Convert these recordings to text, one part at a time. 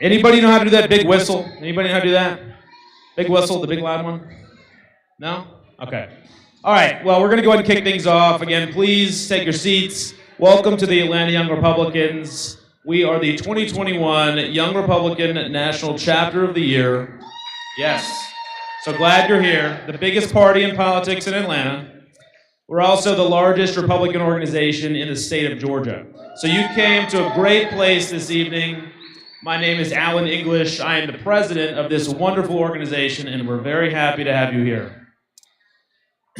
Anybody know how to do that big whistle? Anybody know how to do that? Big whistle, the big loud one? No? Okay. All right, well, we're going to go ahead and kick things off. Again, please take your seats. Welcome to the Atlanta Young Republicans. We are the 2021 Young Republican National Chapter of the Year. Yes. So glad you're here. The biggest party in politics in Atlanta. We're also the largest Republican organization in the state of Georgia. So you came to a great place this evening. My name is Alan English. I am the president of this wonderful organization, and we're very happy to have you here.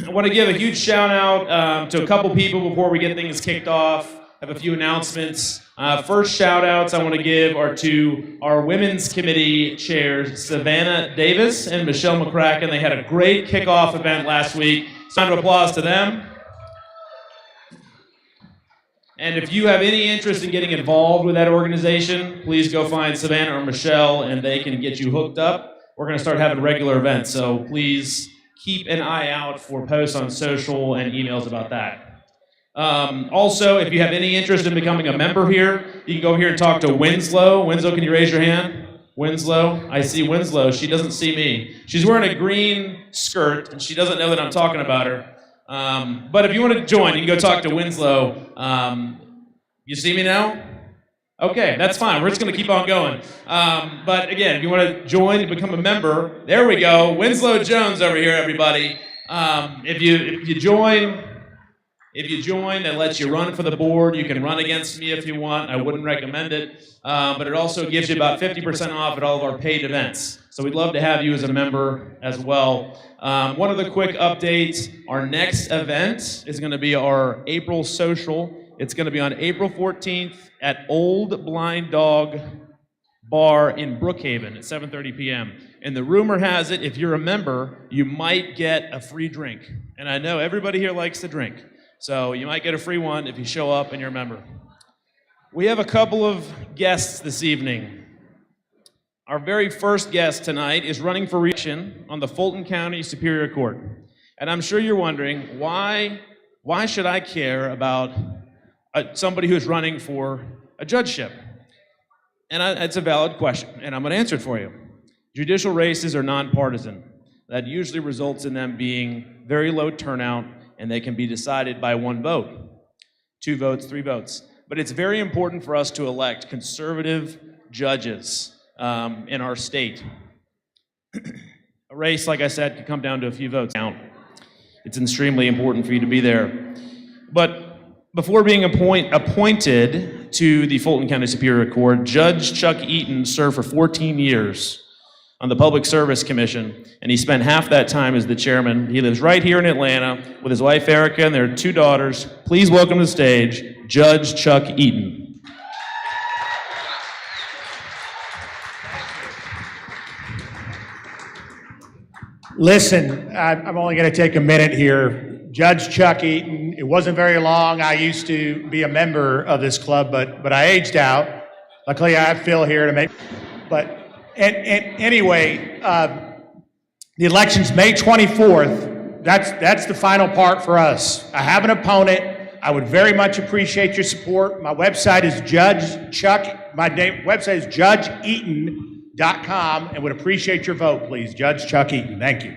I want to give a huge shout out to a couple people before we get things kicked off. I have a few announcements. First shout outs I want to give are to our Women's Committee chairs, Savannah Davis and Michelle McCracken. They had a great kickoff event last week. Round of applause to them. And if you have any interest in getting involved with that organization, please go find Savannah or Michelle and they can get you hooked up. We're going to start having regular events, so please keep an eye out for posts on social and emails about that. Also, if you have any interest in becoming a member here, you can go here and talk to Winslow. Winslow, can you raise your hand? Winslow, I see Winslow. She doesn't see me. She's wearing a green skirt, and she doesn't know that I'm talking about her. But if you want to join, you can go talk to Winslow. You see me now? Okay, that's fine. We're just going to keep on going. But again, if you want to join and become a member, there we go. Winslow Jones over here, everybody. If you join, that lets you run for the board. You can run against me if you want. I wouldn't recommend it. But it also gives you about 50% off at all of our paid events. So we'd love to have you as a member as well. One of the quick updates, our next event is going to be our April social. It's going to be on April 14th at Old Blind Dog Bar in Brookhaven at 7:30 p.m. And the rumor has it, if you're a member, you might get a free drink. And I know everybody here likes to drink. So you might get a free one if you show up and you're a member. We have a couple of guests this evening. Our very first guest tonight is running for re-election on the Fulton County Superior Court. And I'm sure you're wondering, why should I care about somebody who's running for a judgeship? And it's a valid question, and I'm going to answer it for you. Judicial races are nonpartisan. That usually results in them being very low turnout, and they can be decided by one vote, 2 votes, 3 votes. But it's very important for us to elect conservative judges in our state. A race, like I said, can come down to a few votes. It's extremely important for you to be there. But before being appointed to the Fulton County Superior Court, Judge Chuck Eaton served for 14 years on the Public Service Commission, and he spent half that time as the chairman. He lives right here in Atlanta with his wife Erica and their 2 daughters. Please welcome to the stage, Judge Chuck Eaton. Listen, I'm only going to take a minute here. Judge Chuck Eaton, it wasn't very long. I used to be a member of this club, but I aged out. Luckily, I have Phil here to make, but anyway, the election's May 24th. That's the final part for us. I have an opponent. I would very much appreciate your support. My website is website is judgeeaton.com, and would appreciate your vote, please. Judge Chuck Eaton. Thank you.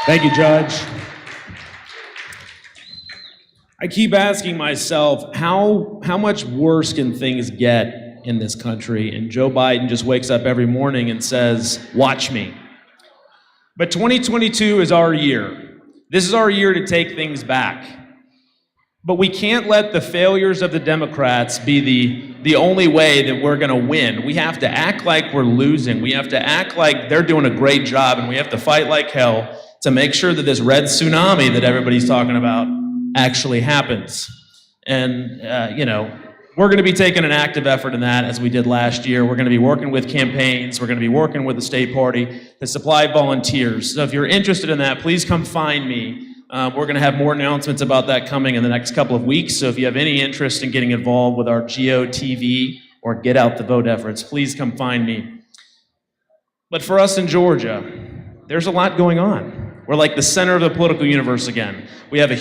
Thank you, Judge. I keep asking myself, how much worse can things get in this country? And Joe Biden just wakes up every morning and says, watch me. But 2022 is our year. This is our year to take things back. But we can't let the failures of the Democrats be the only way that we're going to win. We have to act like we're losing. We have to act like they're doing a great job, and we have to fight like hell to make sure that this red tsunami that everybody's talking about actually happens. And, we're going to be taking an active effort in that, as we did last year. We're going to be working with campaigns. We're going to be working with the state party to supply volunteers. So if you're interested in that, please come find me. We're going to have more announcements about that coming in the next couple of weeks. So if you have any interest in getting involved with our GOTV or Get Out the Vote efforts, please come find me. But for us in Georgia, there's a lot going on. We're like the center of the political universe again. We have a